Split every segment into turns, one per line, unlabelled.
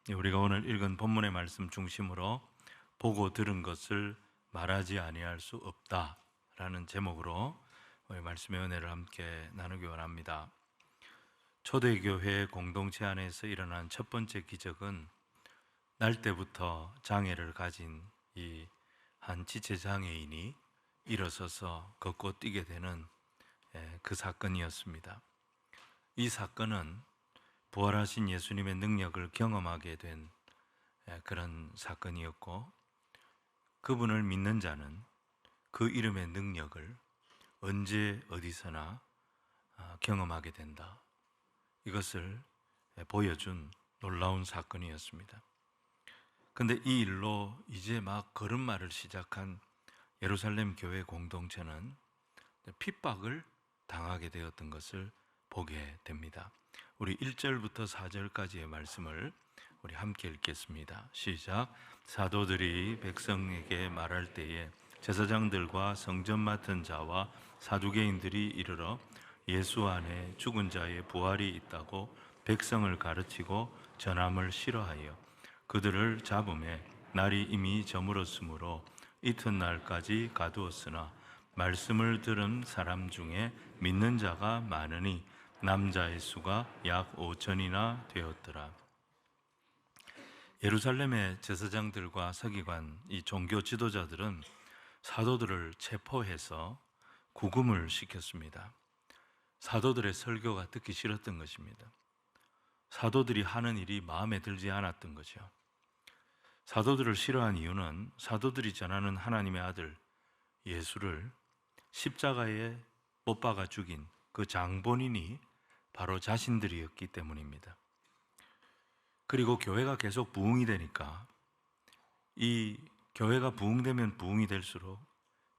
우리가 오늘 읽은 본문의 말씀 중심으로 보고 들은 것을 말하지 아니할 수 없다라는 제목으로 오늘 말씀의 은혜를 함께 나누기 원합니다. 초대교회 공동체 안에서 일어난 첫 번째 기적은 날 때부터 장애를 가진 이 한 지체장애인이 일어서서 걷고 뛰게 되는 그 사건이었습니다. 이 사건은 부활하신 예수님의 능력을 경험하게 된 그런 사건이었고, 그분을 믿는 자는 그 이름의 능력을 언제 어디서나 경험하게 된다, 이것을 보여준 놀라운 사건이었습니다. 그런데 이 일로 이제 막 걸음마를 시작한 예루살렘 교회 공동체는 핍박을 당하게 되었던 것을 보게 됩니다. 우리 1절부터 4절까지의 말씀을 우리 함께 읽겠습니다. 시작. 사도들이 백성에게 말할 때에 제사장들과 성전 맡은 자와 사두개인들이 이르러 예수 안에 죽은 자의 부활이 있다고 백성을 가르치고 전함을 싫어하여 그들을 잡음에 날이 이미 저물었으므로 이튿날까지 가두었으나 말씀을 들은 사람 중에 믿는 자가 많으니 남자의 수가 약 5천이나 되었더라. 예루살렘의 제사장들과 서기관, 이 종교 지도자들은 사도들을 체포해서 구금을 시켰습니다. 사도들의 설교가 듣기 싫었던 것입니다. 사도들이 하는 일이 마음에 들지 않았던 거죠. 사도들을 싫어한 이유는 사도들이 전하는 하나님의 아들 예수를 십자가에 못 박아 죽인 그 장본인이 바로 자신들이었기 때문입니다. 그리고 교회가 계속 부흥이 되니까 이 교회가 부흥되면 부흥이 될수록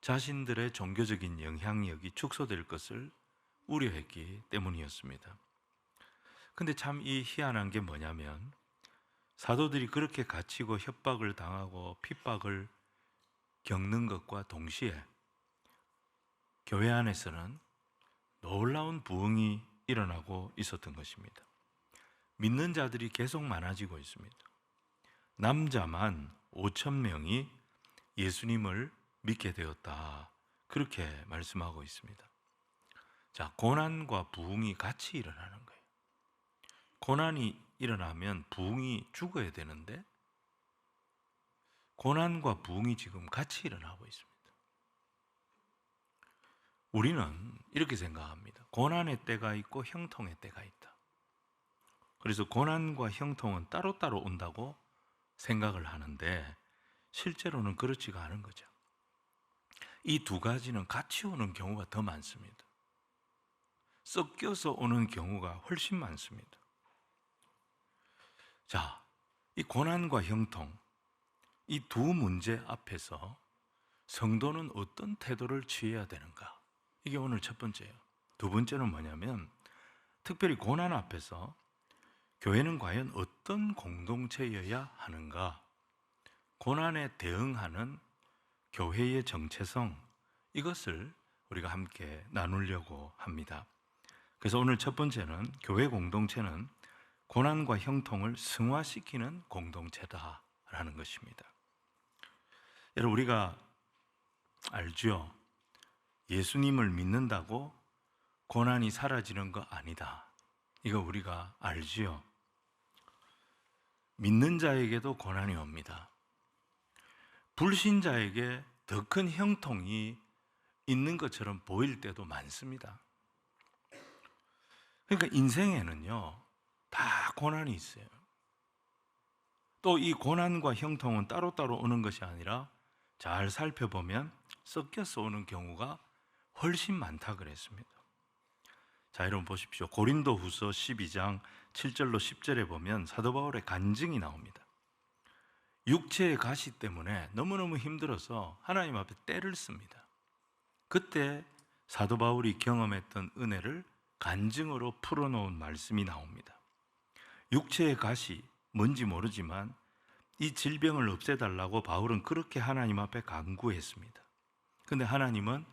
자신들의 종교적인 영향력이 축소될 것을 우려했기 때문이었습니다. 근데 참 이 희한한 게 뭐냐면, 사도들이 그렇게 갇히고 협박을 당하고 핍박을 겪는 것과 동시에 교회 안에서는 놀라운 부흥이 일어나고 있었던 것입니다. 믿는 자들이 계속 많아지고 있습니다. 남자만 5천 명이 예수님을 믿게 되었다, 그렇게 말씀하고 있습니다. 자, 고난과 부흥이 같이 일어나는 거예요. 고난이 일어나면 부흥이 죽어야 되는데 고난과 부흥이 지금 같이 일어나고 있습니다. 우리는 이렇게 생각합니다. 고난의 때가 있고 형통의 때가 있다. 그래서 고난과 형통은 따로따로 온다고 생각을 하는데 실제로는 그렇지가 않은 거죠. 이 두 가지는 같이 오는 경우가 더 많습니다. 섞여서 오는 경우가 훨씬 많습니다. 자, 이 고난과 형통, 이 두 문제 앞에서 성도는 어떤 태도를 취해야 되는가? 이게 오늘 첫 번째예요. 두 번째는 뭐냐면, 특별히 고난 앞에서 교회는 과연 어떤 공동체여야 하는가? 고난에 대응하는 교회의 정체성, 이것을 우리가 함께 나누려고 합니다. 그래서 오늘 첫 번째는, 교회 공동체는 고난과 형통을 승화시키는 공동체다라는 것입니다. 여러분, 우리가 알죠? 예수님을 믿는다고 고난이 사라지는 거 아니다, 이거 우리가 알지요? 믿는 자에게도 고난이 옵니다. 불신자에게 더 큰 형통이 있는 것처럼 보일 때도 많습니다. 그러니까 인생에는요, 다 고난이 있어요. 또 이 고난과 형통은 따로따로 오는 것이 아니라 잘 살펴보면 섞여서 오는 경우가 훨씬 많다 그랬습니다. 자, 여러분 보십시오. 고린도후서 12장 7절로 10절에 보면 사도 바울의 간증이 나옵니다. 육체의 가시 때문에 너무너무 힘들어서 하나님 앞에 떼를 씁니다. 그때 사도 바울이 경험했던 은혜를 간증으로 풀어놓은 말씀이 나옵니다. 육체의 가시, 뭔지 모르지만 이 질병을 없애달라고 바울은 그렇게 하나님 앞에 간구했습니다. 그런데 하나님은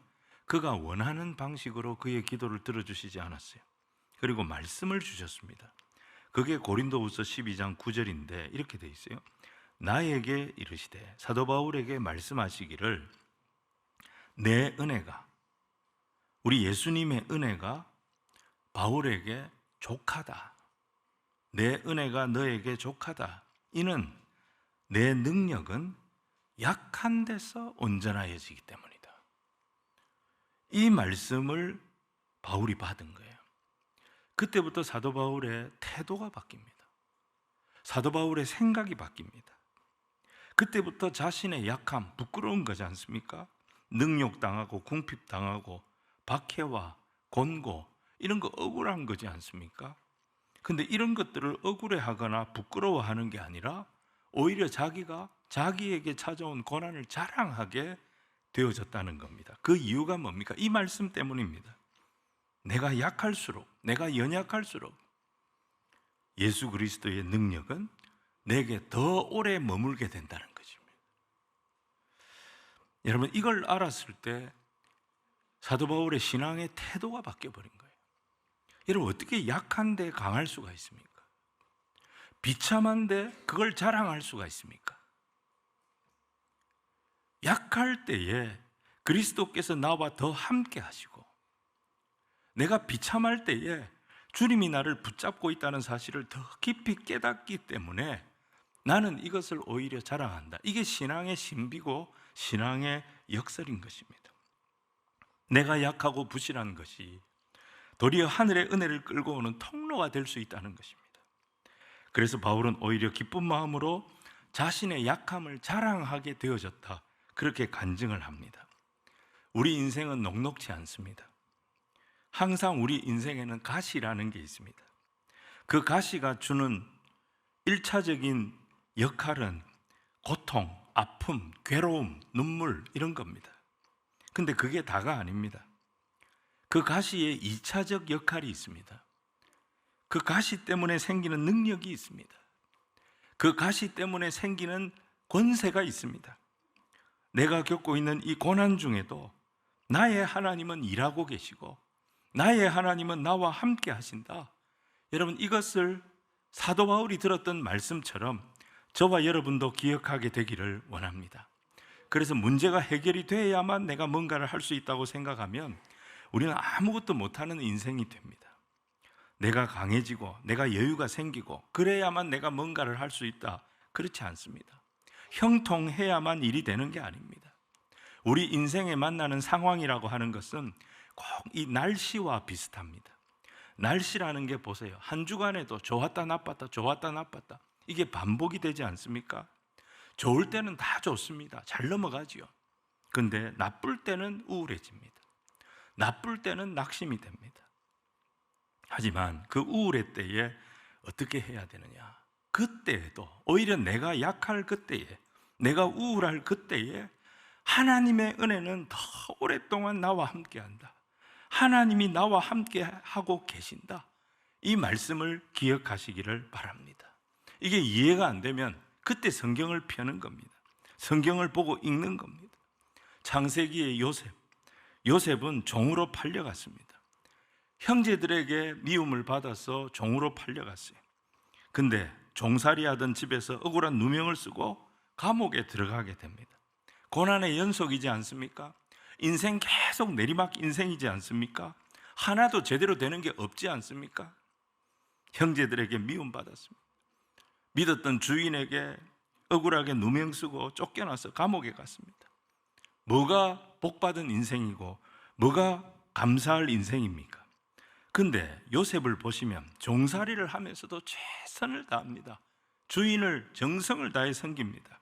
그가 원하는 방식으로 그의 기도를 들어주시지 않았어요. 그리고 말씀을 주셨습니다. 그게 고린도후서 12장 9절인데 이렇게 돼 있어요. 나에게 이르시되, 사도 바울에게 말씀하시기를, 내 은혜가, 우리 예수님의 은혜가 바울에게 족하다. 내 은혜가 너에게 족하다. 이는 내 능력은 약한 데서 온전하여지기 때문이다. 이 말씀을 바울이 받은 거예요. 그때부터 사도 바울의 태도가 바뀝니다. 사도 바울의 생각이 바뀝니다. 그때부터 자신의 약함, 부끄러운 거지 않습니까? 능욕당하고 궁핍당하고 박해와 권고, 이런 거 억울한 거지 않습니까? 근데 이런 것들을 억울해하거나 부끄러워하는 게 아니라 오히려 자기가 자기에게 찾아온 고난을 자랑하게 되어졌다는 겁니다. 그 이유가 뭡니까? 이 말씀 때문입니다. 내가 약할수록, 내가 연약할수록 예수 그리스도의 능력은 내게 더 오래 머물게 된다는 것입니다. 여러분, 이걸 알았을 때 사도 바울의 신앙의 태도가 바뀌어버린 거예요. 여러분, 어떻게 약한데 강할 수가 있습니까? 비참한데 그걸 자랑할 수가 있습니까? 약할 때에 그리스도께서 나와 더 함께 하시고, 내가 비참할 때에 주님이 나를 붙잡고 있다는 사실을 더 깊이 깨닫기 때문에 나는 이것을 오히려 자랑한다. 이게 신앙의 신비고 신앙의 역설인 것입니다. 내가 약하고 부실한 것이 도리어 하늘의 은혜를 끌고 오는 통로가 될 수 있다는 것입니다. 그래서 바울은 오히려 기쁜 마음으로 자신의 약함을 자랑하게 되어졌다, 그렇게 간증을 합니다. 우리 인생은 녹록지 않습니다. 항상 우리 인생에는 가시라는 게 있습니다. 그 가시가 주는 1차적인 역할은 고통, 아픔, 괴로움, 눈물, 이런 겁니다. 근데 그게 다가 아닙니다. 그 가시에 2차적 역할이 있습니다. 그 가시 때문에 생기는 능력이 있습니다. 그 가시 때문에 생기는 권세가 있습니다. 내가 겪고 있는 이 고난 중에도 나의 하나님은 일하고 계시고 나의 하나님은 나와 함께 하신다. 여러분, 이것을 사도 바울이 들었던 말씀처럼 저와 여러분도 기억하게 되기를 원합니다. 그래서 문제가 해결이 돼야만 내가 뭔가를 할 수 있다고 생각하면 우리는 아무것도 못하는 인생이 됩니다. 내가 강해지고 내가 여유가 생기고 그래야만 내가 뭔가를 할 수 있다, 그렇지 않습니다. 형통해야만 일이 되는 게 아닙니다. 우리 인생에 만나는 상황이라고 하는 것은 꼭 이 날씨와 비슷합니다. 날씨라는 게 보세요, 한 주간에도 좋았다 나빴다 좋았다 나빴다, 이게 반복이 되지 않습니까? 좋을 때는 다 좋습니다. 잘 넘어가지요. 근데 나쁠 때는 우울해집니다. 나쁠 때는 낙심이 됩니다. 하지만 그 우울의 때에 어떻게 해야 되느냐? 그때에도 오히려 내가 약할 그때에, 내가 우울할 그때에 하나님의 은혜는 더 오랫동안 나와 함께한다. 하나님이 나와 함께 하고 계신다. 이 말씀을 기억하시기를 바랍니다. 이게 이해가 안 되면 그때 성경을 펴는 겁니다. 성경을 보고 읽는 겁니다. 창세기의 요셉은 종으로 팔려갔습니다. 형제들에게 미움을 받아서 종으로 팔려갔어요. 근데 종살이 하던 집에서 억울한 누명을 쓰고 감옥에 들어가게 됩니다. 고난의 연속이지 않습니까? 인생 계속 내리막 인생이지 않습니까? 하나도 제대로 되는 게 없지 않습니까? 형제들에게 미움받았습니다. 믿었던 주인에게 억울하게 누명 쓰고 쫓겨나서 감옥에 갔습니다. 뭐가 복받은 인생이고 뭐가 감사할 인생입니까? 근데 요셉을 보시면 종살이를 하면서도 최선을 다합니다. 주인을 정성을 다해 섬깁니다.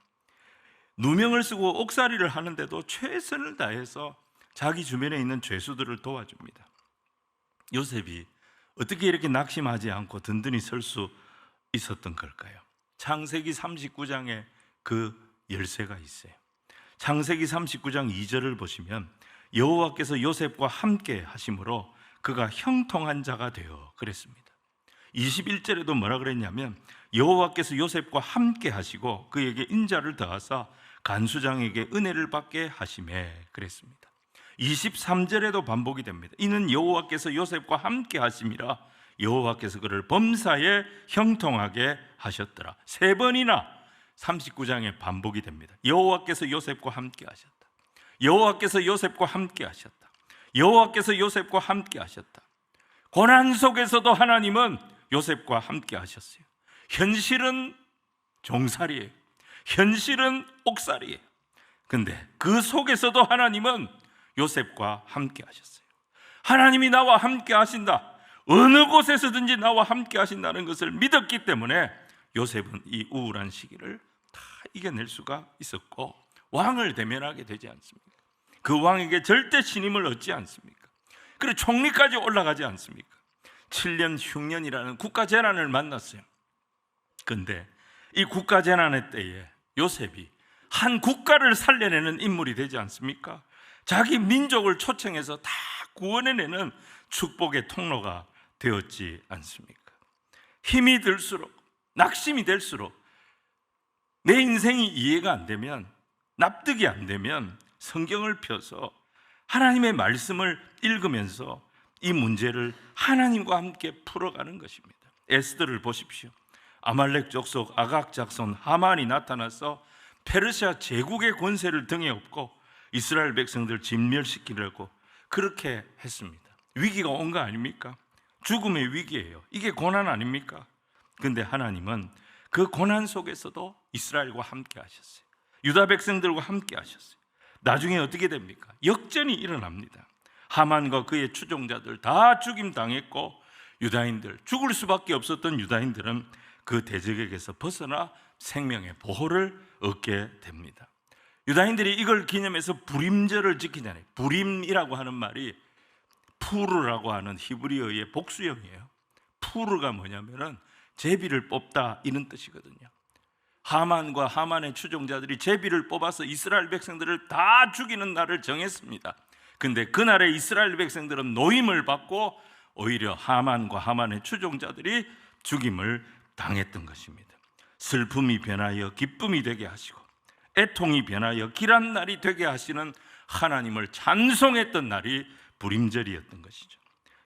누명을 쓰고 옥살이를 하는데도 최선을 다해서 자기 주변에 있는 죄수들을 도와줍니다. 요셉이 어떻게 이렇게 낙심하지 않고 든든히 설 수 있었던 걸까요? 창세기 39장에 그 열쇠가 있어요. 창세기 39장 2절을 보시면 여호와께서 요셉과 함께 하심으로 그가 형통한 자가 되어 그랬습니다. 21절에도 뭐라 그랬냐면 여호와께서 요셉과 함께 하시고 그에게 인자를 더하사 간수장에게 은혜를 받게 하시매 그랬습니다. 23절에도 반복이 됩니다. 이는 여호와께서 요셉과 함께 하심이라 여호와께서 그를 범사에 형통하게 하셨더라. 3번이나 39장에 반복이 됩니다. 여호와께서 요셉과 함께 하셨다. 여호와께서 요셉과 함께 하셨다. 여호와께서 요셉과 함께 하셨다. 고난 속에서도 하나님은 요셉과 함께 하셨어요. 현실은 종살이에요. 현실은 옥살이에요. 근데 그 속에서도 하나님은 요셉과 함께 하셨어요. 하나님이 나와 함께 하신다, 어느 곳에서든지 나와 함께 하신다는 것을 믿었기 때문에 요셉은 이 우울한 시기를 다 이겨낼 수가 있었고 왕을 대면하게 되지 않습니까? 그 왕에게 절대 신임을 얻지 않습니까? 그리고 총리까지 올라가지 않습니까? 7년 흉년이라는 국가재난을 만났어요. 그런데 이 국가재난의 때에 요셉이 한 국가를 살려내는 인물이 되지 않습니까? 자기 민족을 초청해서 다 구원해내는 축복의 통로가 되었지 않습니까? 힘이 들수록, 낙심이 될수록, 내 인생이 이해가 안 되면, 납득이 안 되면 성경을 펴서 하나님의 말씀을 읽으면서 이 문제를 하나님과 함께 풀어가는 것입니다. 에스더를 보십시오. 아말렉 족속 아각 작손 하만이 나타나서 페르시아 제국의 권세를 등에 업고 이스라엘 백성들 진멸시키려고 그렇게 했습니다. 위기가 온 거 아닙니까? 죽음의 위기예요. 이게 고난 아닙니까? 근데 하나님은 그 고난 속에서도 이스라엘과 함께 하셨어요. 유다 백성들과 함께 하셨어요. 나중에 어떻게 됩니까? 역전이 일어납니다. 하만과 그의 추종자들 다 죽임당했고 유다인들, 죽을 수밖에 없었던 유다인들은 그 대적에게서 벗어나 생명의 보호를 얻게 됩니다. 유다인들이 이걸 기념해서 부림절을 지키잖아요. 부림이라고 하는 말이 푸르라고 하는 히브리어의 복수형이에요. 푸르가 뭐냐면은 제비를 뽑다 이런 뜻이거든요. 하만과 하만의 추종자들이 제비를 뽑아서 이스라엘 백성들을 다 죽이는 날을 정했습니다. 근데 그날에 이스라엘 백성들은 노임을 받고 오히려 하만과 하만의 추종자들이 죽임을 당했던 것입니다. 슬픔이 변하여 기쁨이 되게 하시고 애통이 변하여 길한 날이 되게 하시는 하나님을 찬송했던 날이 부림절이었던 것이죠.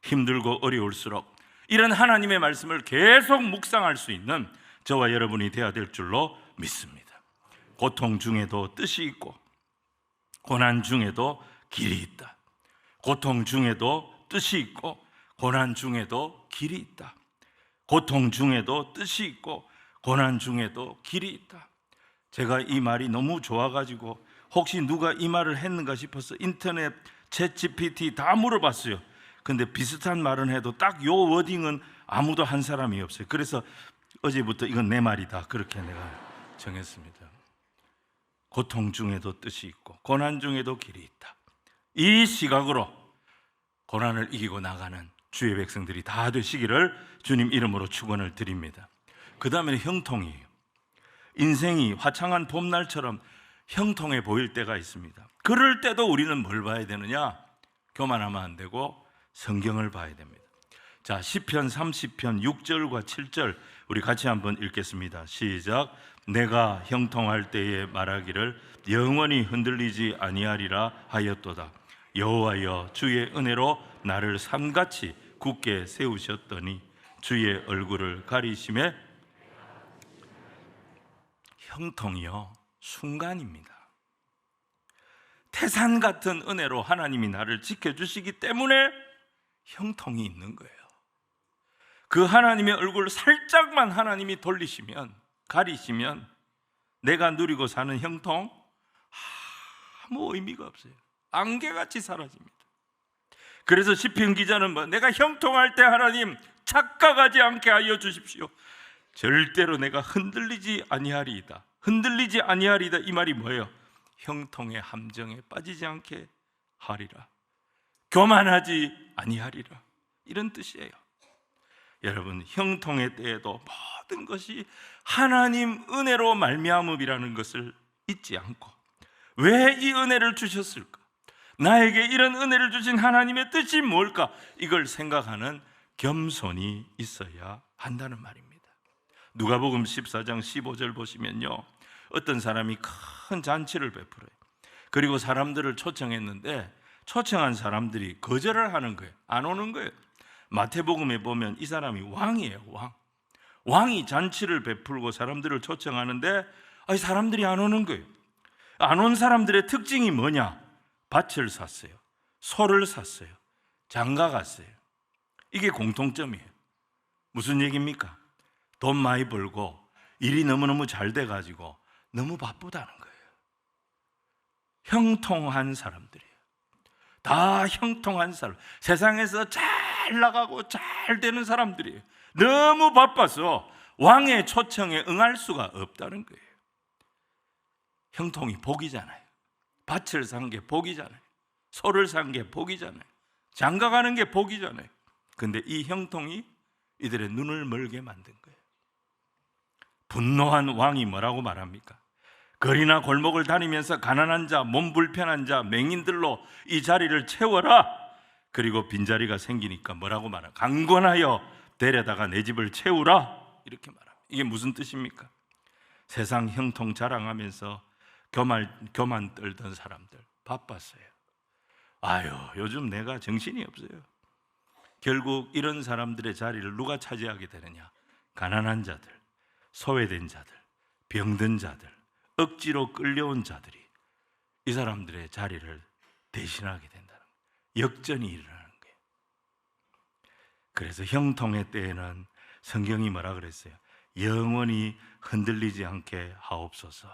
힘들고 어려울수록 이런 하나님의 말씀을 계속 묵상할 수 있는 저와 여러분이 되어야 될 줄로 믿습니다. 고통 중에도 뜻이 있고 고난 중에도 길이 있다. 고통 중에도 뜻이 있고 고난 중에도 길이 있다. 고통 중에도 뜻이 있고 고난 중에도 길이 있다. 제가 이 말이 너무 좋아가지고 혹시 누가 이 말을 했는가 싶어서 인터넷 챗GPT 다 물어봤어요. 근데 비슷한 말은 해도 딱 요 워딩은 아무도 한 사람이 없어요. 그래서 어제부터 이건 내 말이다 그렇게 내가 정했습니다. 고통 중에도 뜻이 있고 고난 중에도 길이 있다. 이 시각으로 고난을 이기고 나가는 주의 백성들이 다 되시기를 주님 이름으로 축원을 드립니다. 그 다음에는 형통이에요. 인생이 화창한 봄날처럼 형통해 보일 때가 있습니다. 그럴 때도 우리는 뭘 봐야 되느냐? 교만하면 안 되고 성경을 봐야 됩니다. 자, 시편 30편 6절과 7절 우리 같이 한번 읽겠습니다. 시작. 내가 형통할 때에 말하기를 영원히 흔들리지 아니하리라 하였도다. 여호와여 주의 은혜로 나를 삼같이 굳게 세우셨더니 주의 얼굴을 가리심에 형통이요 순간입니다. 태산 같은 은혜로 하나님이 나를 지켜주시기 때문에 형통이 있는 거예요. 그 하나님의 얼굴을 살짝만 하나님이 돌리시면, 가리시면 내가 누리고 사는 형통 아무 의미가 없어요. 안개같이 사라집니다. 그래서 시편 기자는 내가 형통할 때 하나님 착각하지 않게 하여 주십시오. 절대로 내가 흔들리지 아니하리이다. 흔들리지 아니하리이다 이 말이 뭐예요? 형통의 함정에 빠지지 않게 하리라. 교만하지 아니하리라 이런 뜻이에요. 여러분, 형통의 때에도 모든 것이 하나님 은혜로 말미암음이라는 것을 잊지 않고 왜 이 은혜를 주셨을까? 나에게 이런 은혜를 주신 하나님의 뜻이 뭘까? 이걸 생각하는 겸손이 있어야 한다는 말입니다. 누가복음 14장 15절 보시면요, 어떤 사람이 큰 잔치를 베풀어요. 그리고 사람들을 초청했는데 초청한 사람들이 거절을 하는 거예요. 안 오는 거예요. 마태복음에 보면 이 사람이 왕이에요. 왕이 잔치를 베풀고 사람들을 초청하는데 사람들이 안 오는 거예요. 안 온 사람들의 특징이 뭐냐? 밭을 샀어요, 소를 샀어요, 장가 갔어요. 이게 공통점이에요. 무슨 얘기입니까? 돈 많이 벌고 일이 너무너무 잘 돼가지고 너무 바쁘다는 거예요. 형통한 사람들이에요. 다 형통한 사람, 세상에서 잘 나가고 잘 되는 사람들이에요. 너무 바빠서 왕의 초청에 응할 수가 없다는 거예요. 형통이 복이잖아요. 밭을 산 게 복이잖아요. 소를 산 게 복이잖아요. 장가 가는 게 복이잖아요. 근데 이 형통이 이들의 눈을 멀게 만든 거예요. 분노한 왕이 뭐라고 말합니까? 거리나 골목을 다니면서 가난한 자, 몸 불편한 자, 맹인들로 이 자리를 채워라. 그리고 빈자리가 생기니까 뭐라고 말합니까? 강권하여 데려다가 내 집을 채우라. 이렇게 말합니다. 이게 무슨 뜻입니까? 세상 형통 자랑하면서 교만 떨던 사람들 바빴어요. 요즘 내가 정신이 없어요. 결국 이런 사람들의 자리를 누가 차지하게 되느냐? 가난한 자들, 소외된 자들, 병든 자들, 억지로 끌려온 자들이 이 사람들의 자리를 대신하게 된다는 거예요. 역전이 일어나는 거예요. 그래서 형통의 때에는 성경이 뭐라 그랬어요? 영원히 흔들리지 않게 하옵소서.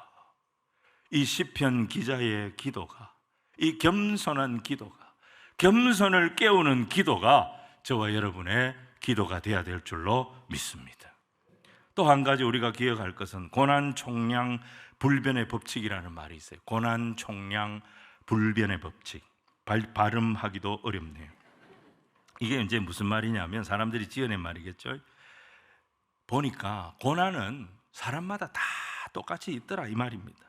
이 시편 기자의 기도가, 이 겸손한 기도가, 겸손을 깨우는 기도가 저와 여러분의 기도가 되어야 될 줄로 믿습니다. 또 한 가지 우리가 기억할 것은 고난 총량 불변의 법칙이라는 말이 있어요. 고난 총량 불변의 법칙. 발음하기도 어렵네요. 이게 이제 무슨 말이냐면 사람들이 지어낸 말이겠죠. 보니까 고난은 사람마다 다 똑같이 있더라 이 말입니다.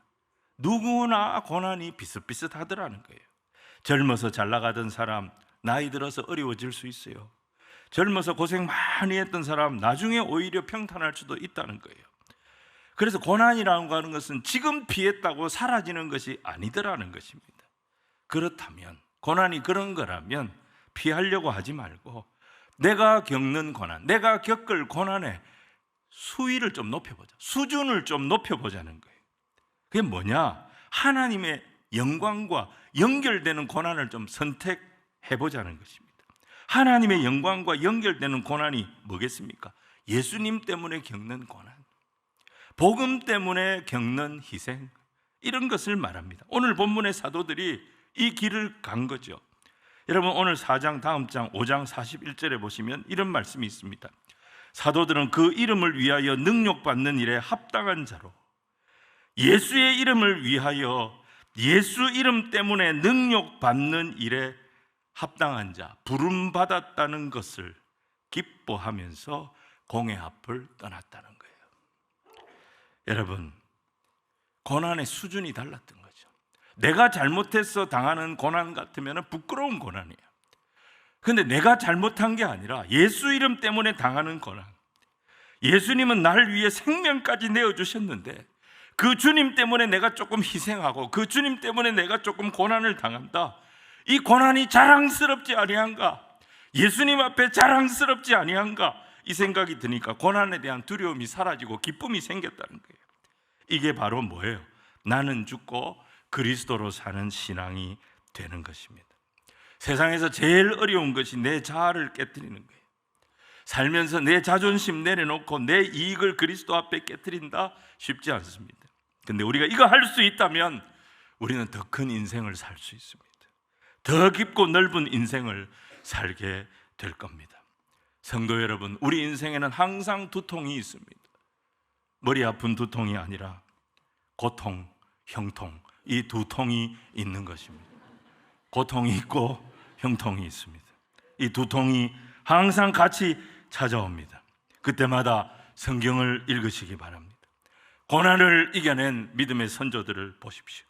누구나 고난이 비슷비슷하더라는 거예요. 젊어서 잘 나가던 사람 나이 들어서 어려워질 수 있어요. 젊어서 고생 많이 했던 사람 나중에 오히려 평탄할 수도 있다는 거예요. 그래서 고난이라고 하는 것은 지금 피했다고 사라지는 것이 아니더라는 것입니다. 그렇다면 고난이 그런 거라면 피하려고 하지 말고 내가 겪는 고난, 내가 겪을 고난의 수위를 좀 높여보자, 수준을 좀 높여보자는 거예요. 그게 뭐냐? 하나님의 영광과 연결되는 고난을 좀 선택해보자는 것입니다. 하나님의 영광과 연결되는 고난이 뭐겠습니까? 예수님 때문에 겪는 고난, 복음 때문에 겪는 희생, 이런 것을 말합니다. 오늘 본문의 사도들이 이 길을 간 거죠. 여러분 오늘 4장 다음 장 5장 41절에 보시면 이런 말씀이 있습니다. 사도들은 그 이름을 위하여 능욕받는 일에 합당한 자로, 예수의 이름을 위하여 예수 이름 때문에 능욕받는 일에 합당한 자, 부름받았다는 것을 기뻐하면서 공회 앞을 떠났다는 거예요. 여러분, 고난의 수준이 달랐던 거죠. 내가 잘못해서 당하는 고난 같으면 부끄러운 고난이에요. 그런데 내가 잘못한 게 아니라 예수 이름 때문에 당하는 고난, 예수님은 나를 위해 생명까지 내어주셨는데 그 주님 때문에 내가 조금 희생하고 그 주님 때문에 내가 조금 고난을 당한다. 이 고난이 자랑스럽지 아니한가? 예수님 앞에 자랑스럽지 아니한가? 이 생각이 드니까 고난에 대한 두려움이 사라지고 기쁨이 생겼다는 거예요. 이게 바로 뭐예요? 나는 죽고 그리스도로 사는 신앙이 되는 것입니다. 세상에서 제일 어려운 것이 내 자아를 깨트리는 거예요. 살면서 내 자존심 내려놓고 내 이익을 그리스도 앞에 깨트린다? 쉽지 않습니다. 근데 우리가 이거 할 수 있다면 우리는 더 큰 인생을 살 수 있습니다. 더 깊고 넓은 인생을 살게 될 겁니다. 성도 여러분, 우리 인생에는 항상 두통이 있습니다. 머리 아픈 두통이 아니라 고통, 형통, 이 두 통이 있는 것입니다. 고통이 있고 형통이 있습니다. 이 두 통이 항상 같이 찾아옵니다. 그때마다 성경을 읽으시기 바랍니다. 고난을 이겨낸 믿음의 선조들을 보십시오.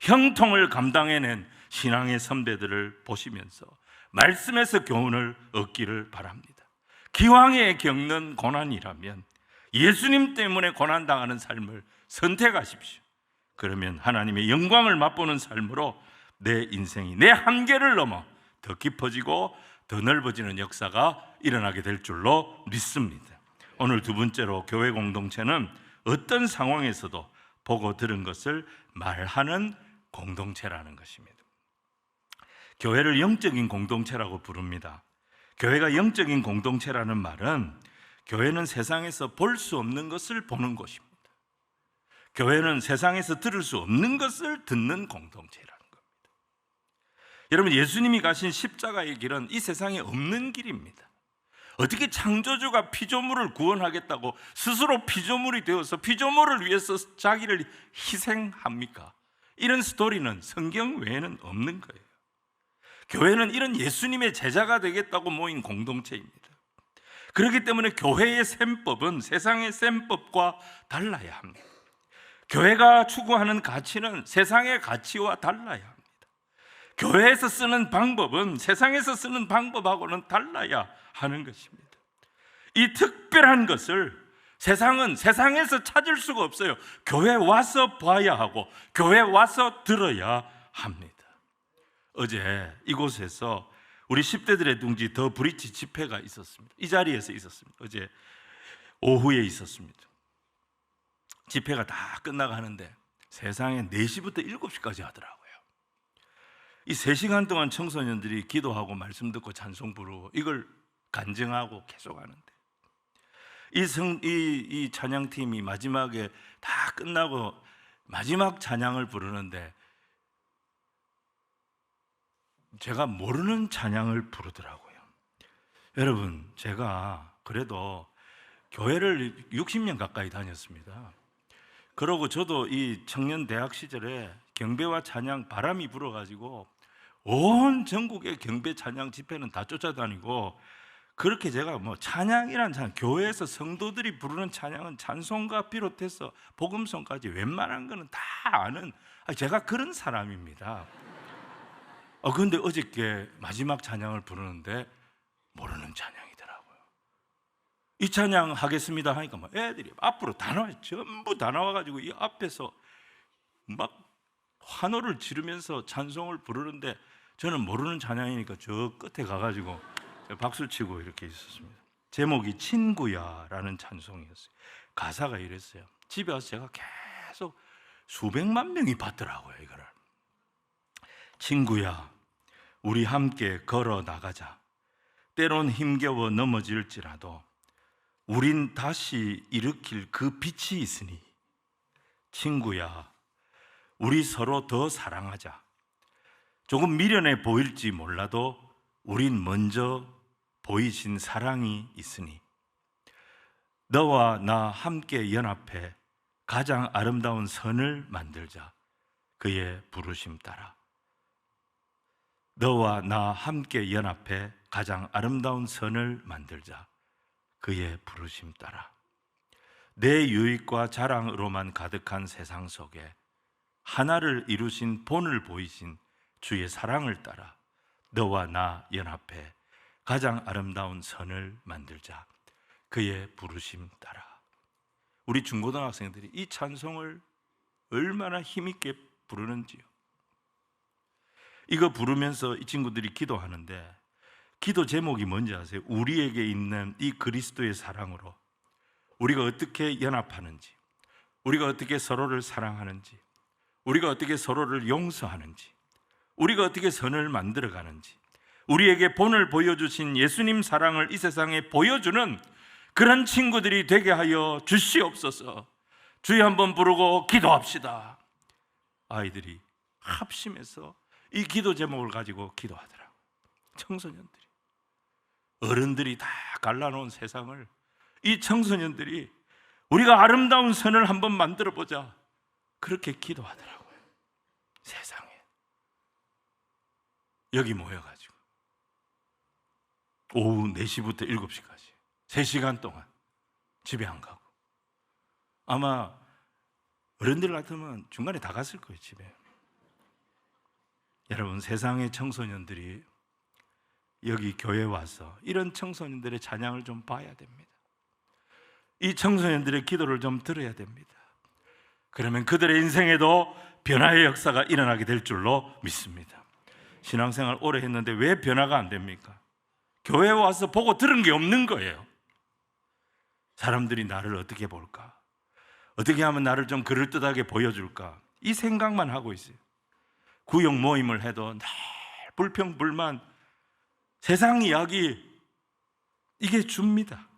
형통을 감당해낸 신앙의 선배들을 보시면서 말씀에서 교훈을 얻기를 바랍니다. 기왕에 겪는 고난이라면 예수님 때문에 고난당하는 삶을 선택하십시오. 그러면 하나님의 영광을 맛보는 삶으로 내 인생이 내 한계를 넘어 더 깊어지고 더 넓어지는 역사가 일어나게 될 줄로 믿습니다. 오늘 두 번째로 교회 공동체는 어떤 상황에서도 보고 들은 것을 말하는 공동체라는 것입니다. 교회를 영적인 공동체라고 부릅니다. 교회가 영적인 공동체라는 말은 교회는 세상에서 볼 수 없는 것을 보는 곳입니다. 교회는 세상에서 들을 수 없는 것을 듣는 공동체라는 겁니다. 여러분, 예수님이 가신 십자가의 길은 이 세상에 없는 길입니다. 어떻게 창조주가 피조물을 구원하겠다고 스스로 피조물이 되어서 피조물을 위해서 자기를 희생합니까? 이런 스토리는 성경 외에는 없는 거예요. 교회는 이런 예수님의 제자가 되겠다고 모인 공동체입니다. 그렇기 때문에 교회의 셈법은 세상의 셈법과 달라야 합니다. 교회가 추구하는 가치는 세상의 가치와 달라야 합니다. 교회에서 쓰는 방법은 세상에서 쓰는 방법하고는 달라야 하는 것입니다. 이 특별한 것을 세상은 세상에서 찾을 수가 없어요. 교회 와서 봐야 하고 교회 와서 들어야 합니다. 어제 이곳에서 우리 10대들의 둥지 더 브릿지 집회가 있었습니다. 이 자리에서 있었습니다. 어제 오후에 있었습니다. 집회가 다 끝나가 하는데 세상에 4시부터 7시까지 하더라고요. 이 3시간 동안 청소년들이 기도하고 말씀 듣고 찬송 부르고 이걸 간증하고 계속 하는데 이 찬양팀이 마지막에 다 끝나고 마지막 찬양을 부르는데 제가 모르는 찬양을 부르더라고요. 여러분, 제가 그래도 교회를 60년 가까이 다녔습니다. 그러고 저도 이 청년 대학 시절에 경배와 찬양 바람이 불어가지고 온 전국의 경배 찬양 집회는 다 쫓아다니고, 그렇게 제가 뭐 찬양이란 찬양, 교회에서 성도들이 부르는 찬양은 찬송가 비롯해서 복음송까지 웬만한 거는 다 아는 제가 그런 사람입니다. 그런데 어저께 마지막 찬양을 부르는데 모르는 찬양이더라고요. 이 찬양 하겠습니다 하니까 막 애들이 앞으로 다 나와요. 전부 다 나와가지고 이 앞에서 막 환호를 지르면서 찬송을 부르는데 저는 모르는 찬양이니까 저 끝에 가가지고 박수 치고 이렇게 있었습니다. 제목이 친구야라는 찬송이었어요. 가사가 이랬어요. 집에 와서 제가 계속 수백만 명이 봤더라고요. 이거를. 친구야, 우리 함께 걸어 나가자. 때론 힘겨워 넘어질지라도 우린 다시 일으킬 그 빛이 있으니. 친구야, 우리 서로 더 사랑하자. 조금 미련해 보일지 몰라도 우린 먼저 보이신 사랑이 있으니. 너와 나 함께 연합해 가장 아름다운 선을 만들자. 그의 부르심 따라. 너와 나 함께 연합해 가장 아름다운 선을 만들자. 그의 부르심 따라. 내 유익과 자랑으로만 가득한 세상 속에 하나를 이루신 본을 보이신 주의 사랑을 따라 너와 나 연합해 가장 아름다운 선을 만들자. 그의 부르심 따라. 우리 중고등학생들이 이 찬송을 얼마나 힘있게 부르는지요. 이거 부르면서 이 친구들이 기도하는데 기도 제목이 뭔지 아세요? 우리에게 있는 이 그리스도의 사랑으로 우리가 어떻게 연합하는지, 우리가 어떻게 서로를 사랑하는지, 우리가 어떻게 서로를 용서하는지, 우리가 어떻게 선을 만들어가는지, 우리에게 본을 보여주신 예수님 사랑을 이 세상에 보여주는 그런 친구들이 되게 하여 주시옵소서. 주여 한번 부르고 기도합시다. 아이들이 합심해서 이 기도 제목을 가지고 기도하더라고요. 청소년들이, 어른들이 다 갈라놓은 세상을 이 청소년들이 우리가 아름다운 선을 한번 만들어보자, 그렇게 기도하더라고요. 세상에 여기 모여가지고 오후 4시부터 7시까지 3시간 동안 집에 안 가고, 아마 어른들 같으면 중간에 다 갔을 거예요, 집에. 여러분, 세상의 청소년들이 여기 교회에 와서 이런 청소년들의 찬양을 좀 봐야 됩니다. 이 청소년들의 기도를 좀 들어야 됩니다. 그러면 그들의 인생에도 변화의 역사가 일어나게 될 줄로 믿습니다. 신앙생활 오래 했는데 왜 변화가 안 됩니까? 교회에 와서 보고 들은 게 없는 거예요. 사람들이 나를 어떻게 볼까? 어떻게 하면 나를 좀 그럴듯하게 보여줄까? 이 생각만 하고 있어요. 구역 모임을 해도 늘 불평불만, 세상 이야기, 이게 줍니다.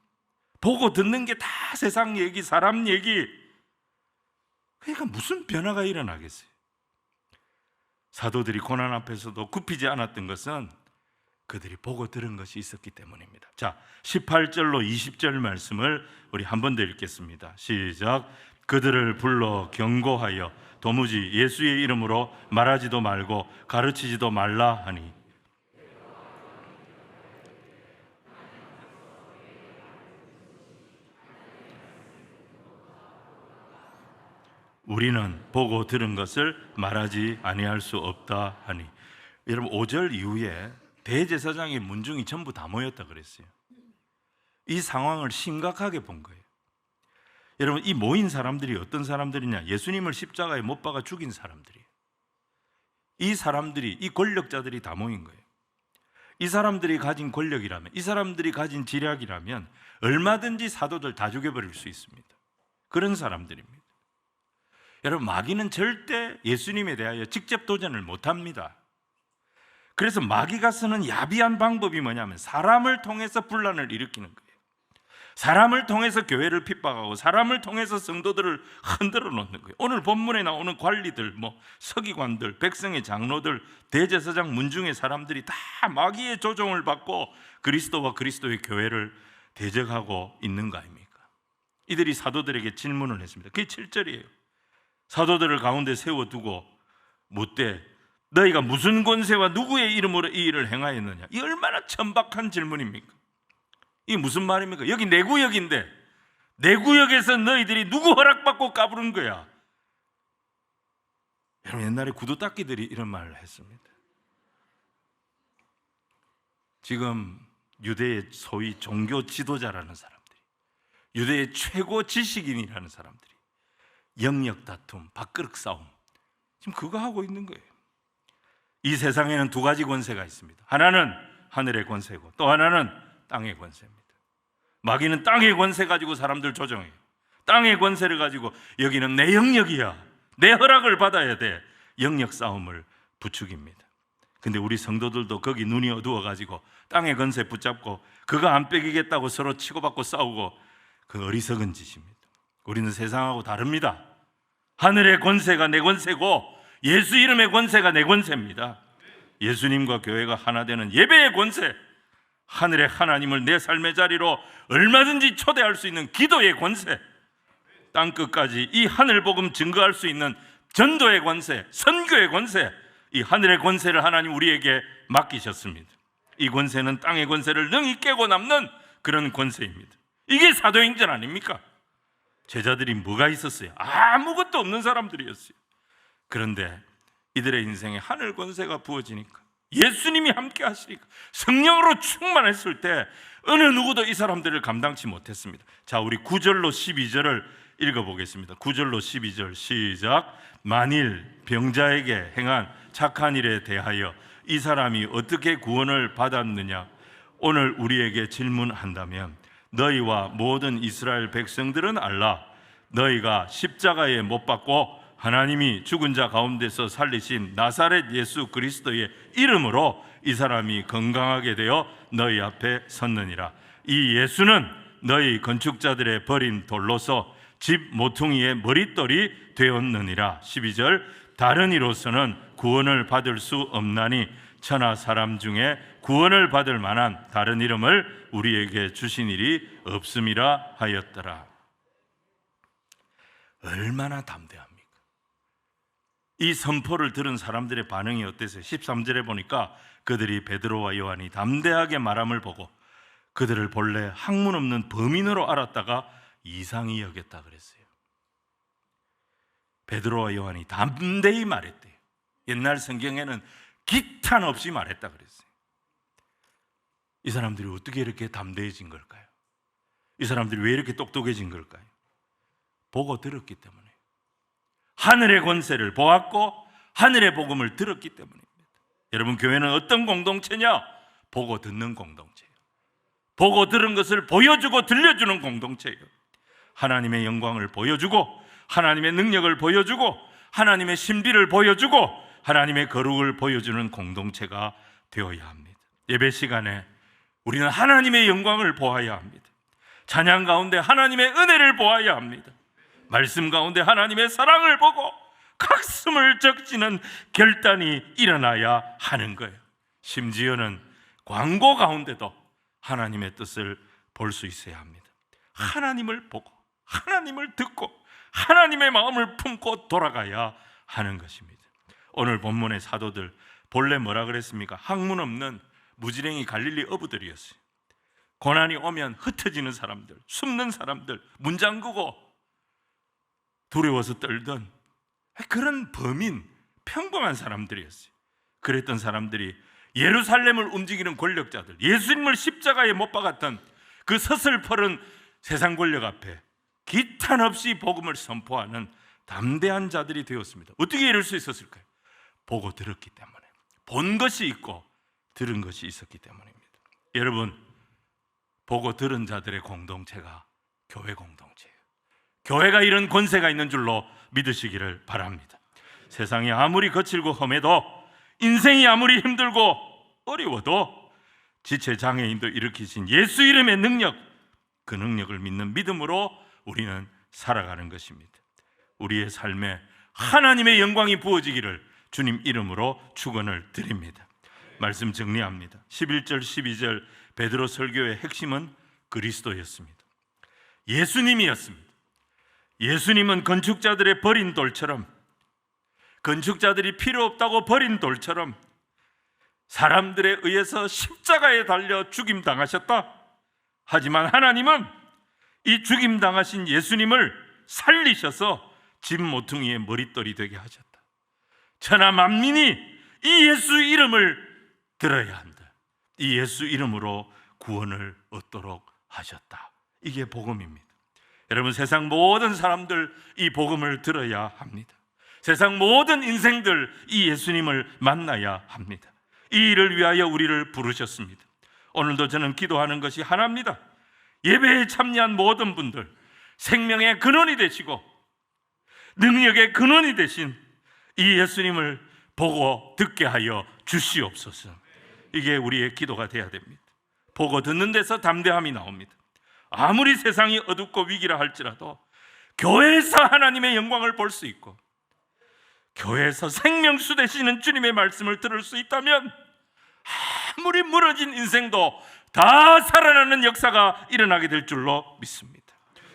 보고 듣는 게 다 세상 얘기, 사람 얘기. 그러니까 무슨 변화가 일어나겠어요? 사도들이 고난 앞에서도 굽히지 않았던 것은 그들이 보고 들은 것이 있었기 때문입니다. 자, 18절로 20절 말씀을 우리 한 번 더 읽겠습니다. 시작. 그들을 불러 경고하여 도무지 예수의 이름으로 말하지도 말고 가르치지도 말라 하니, 우리는 보고 들은 것을 말하지 아니할 수 없다 하니. 여러분, 5절 이후에 대제사장의 문중이 전부 다 모였다 그랬어요. 이 상황을 심각하게 본 거예요. 여러분, 이 모인 사람들이 어떤 사람들이냐? 예수님을 십자가에 못 박아 죽인 사람들이에요. 이 사람들이, 이 권력자들이 다 모인 거예요. 이 사람들이 가진 권력이라면, 이 사람들이 가진 지략이라면 얼마든지 사도들 다 죽여버릴 수 있습니다. 그런 사람들입니다. 여러분, 마귀는 절대 예수님에 대하여 직접 도전을 못합니다. 그래서 마귀가 쓰는 야비한 방법이 뭐냐면 사람을 통해서 분란을 일으키는 거예요. 사람을 통해서 교회를 핍박하고 사람을 통해서 성도들을 흔들어 놓는 거예요. 오늘 본문에 나오는 관리들, 서기관들, 백성의 장로들, 대제사장, 문중의 사람들이 다 마귀의 조종을 받고 그리스도와 그리스도의 교회를 대적하고 있는 거 아닙니까? 이들이 사도들에게 질문을 했습니다. 그게 7절이에요. 사도들을 가운데 세워두고 묻되 너희가 무슨 권세와 누구의 이름으로 이 일을 행하였느냐? 이 얼마나 천박한 질문입니까? 이게 무슨 말입니까? 여기 내 구역인데 내 구역에서 너희들이 누구 허락받고 까부른 거야? 여러분, 옛날에 구두 닦이들이 이런 말을 했습니다. 지금 유대의 소위 종교 지도자라는 사람들이, 유대의 최고 지식인이라는 사람들이 영역 다툼, 밥그릇 싸움, 지금 그거 하고 있는 거예요. 이 세상에는 두 가지 권세가 있습니다. 하나는 하늘의 권세고 또 하나는 땅의 권세입니다. 마귀는 땅의 권세 가지고 사람들 조정해요. 땅의 권세를 가지고 여기는 내 영역이야, 내 허락을 받아야 돼, 영역 싸움을 부추깁니다. 근데 우리 성도들도 거기 눈이 어두워가지고 땅의 권세 붙잡고 그거 안 뺏기겠다고 서로 치고받고 싸우고, 그 어리석은 짓입니다. 우리는 세상하고 다릅니다. 하늘의 권세가 내 권세고 예수 이름의 권세가 내 권세입니다. 예수님과 교회가 하나 되는 예배의 권세, 하늘의 하나님을 내 삶의 자리로 얼마든지 초대할 수 있는 기도의 권세, 땅끝까지 이 하늘 복음 증거할 수 있는 전도의 권세, 선교의 권세, 이 하늘의 권세를 하나님 우리에게 맡기셨습니다. 이 권세는 땅의 권세를 능히 깨고 남는 그런 권세입니다. 이게 사도행전 아닙니까? 제자들이 뭐가 있었어요? 아무것도 없는 사람들이었어요. 그런데 이들의 인생에 하늘 권세가 부어지니까, 예수님이 함께 하시니까, 성령으로 충만했을 때 어느 누구도 이 사람들을 감당치 못했습니다. 자, 우리 9절로 12절을 읽어보겠습니다. 9절로 12절 시작. 만일 병자에게 행한 착한 일에 대하여 이 사람이 어떻게 구원을 받았느냐 오늘 우리에게 질문한다면, 너희와 모든 이스라엘 백성들은 알라. 너희가 십자가에 못 박고 하나님이 죽은 자 가운데서 살리신 나사렛 예수 그리스도의 이름으로 이 사람이 건강하게 되어 너희 앞에 섰느니라. 이 예수는 너희 건축자들의 버린 돌로서 집 모퉁이의 머릿돌이 되었느니라. 12절. 다른 이로서는 구원을 받을 수 없나니 천하 사람 중에 구원을 받을 만한 다른 이름을 우리에게 주신 일이 없음이라 하였더라. 얼마나 담대합니까? 이 선포를 들은 사람들의 반응이 어땠어요? 13절에 보니까 그들이 베드로와 요한이 담대하게 말함을 보고 그들을 본래 학문 없는 범인으로 알았다가 이상히 여겼다 그랬어요. 베드로와 요한이 담대히 말했대요. 옛날 성경에는 기탄 없이 말했다 그랬어요. 이 사람들이 어떻게 이렇게 담대해진 걸까요? 이 사람들이 왜 이렇게 똑똑해진 걸까요? 보고 들었기 때문에, 하늘의 권세를 보았고 하늘의 복음을 들었기 때문입니다. 여러분, 교회는 어떤 공동체냐? 보고 듣는 공동체예요. 보고 들은 것을 보여주고 들려주는 공동체예요. 하나님의 영광을 보여주고 하나님의 능력을 보여주고 하나님의 신비를 보여주고 하나님의 거룩을 보여주는 공동체가 되어야 합니다. 예배 시간에 우리는 하나님의 영광을 보아야 합니다. 찬양 가운데 하나님의 은혜를 보아야 합니다. 말씀 가운데 하나님의 사랑을 보고 가슴을 적시는 결단이 일어나야 하는 거예요. 심지어는 광고 가운데도 하나님의 뜻을 볼 수 있어야 합니다. 하나님을 보고 하나님을 듣고 하나님의 마음을 품고 돌아가야 하는 것입니다. 오늘 본문의 사도들 본래 뭐라 그랬습니까? 학문 없는 무지랭이 갈릴리 어부들이었어요. 고난이 오면 흩어지는 사람들, 숨는 사람들, 문 잠그고 두려워서 떨던 그런 범인, 평범한 사람들이었어요. 그랬던 사람들이 예루살렘을 움직이는 권력자들, 예수님을 십자가에 못 박았던 그 서슬퍼른 세상 권력 앞에 기탄 없이 복음을 선포하는 담대한 자들이 되었습니다. 어떻게 이럴 수 있었을까요? 보고 들었기 때문에, 본 것이 있고 들은 것이 있었기 때문입니다. 여러분, 보고 들은 자들의 공동체가 교회 공동체예요. 교회가 이런 권세가 있는 줄로 믿으시기를 바랍니다. 세상이 아무리 거칠고 험해도, 인생이 아무리 힘들고 어려워도 지체 장애인도 일으키신 예수 이름의 능력, 그 능력을 믿는 믿음으로 우리는 살아가는 것입니다. 우리의 삶에 하나님의 영광이 부어지기를 주님 이름으로 축원을 드립니다. 말씀 정리합니다. 11절 12절 베드로 설교의 핵심은 그리스도였습니다. 예수님이었습니다. 예수님은 건축자들의 버린 돌처럼, 건축자들이 필요 없다고 버린 돌처럼 사람들에 의해서 십자가에 달려 죽임당하셨다. 하지만 하나님은 이 죽임당하신 예수님을 살리셔서 집 모퉁이의 머릿돌이 되게 하셨다. 천하 만민이 이 예수 이름을 들어야 한다. 이 예수 이름으로 구원을 얻도록 하셨다. 이게 복음입니다. 여러분, 세상 모든 사람들 이 복음을 들어야 합니다. 세상 모든 인생들 이 예수님을 만나야 합니다. 이 일을 위하여 우리를 부르셨습니다. 오늘도 저는 기도하는 것이 하나입니다. 예배에 참여한 모든 분들, 생명의 근원이 되시고 능력의 근원이 되신 이 예수님을 보고 듣게 하여 주시옵소서. 이게 우리의 기도가 돼야 됩니다. 보고 듣는 데서 담대함이 나옵니다. 아무리 세상이 어둡고 위기라 할지라도 교회에서 하나님의 영광을 볼 수 있고 교회에서 생명수 되시는 주님의 말씀을 들을 수 있다면 아무리 무너진 인생도 다 살아나는 역사가 일어나게 될 줄로 믿습니다.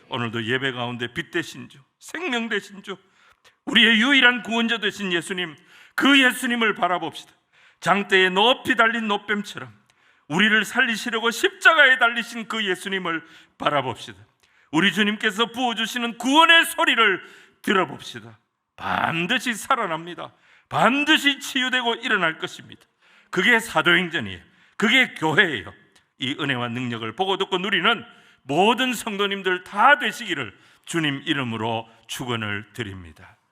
오늘도 예배 가운데 빛 되신 주, 생명 되신 주, 우리의 유일한 구원자 되신 예수님, 그 예수님을 바라봅시다. 장대에 높이 달린 노뱀처럼 우리를 살리시려고 십자가에 달리신 그 예수님을 바라봅시다. 우리 주님께서 부어주시는 구원의 소리를 들어봅시다. 반드시 살아납니다. 반드시 치유되고 일어날 것입니다. 그게 사도행전이에요. 그게 교회예요. 이 은혜와 능력을 보고 듣고 누리는 모든 성도님들 다 되시기를 주님 이름으로 축원을 드립니다.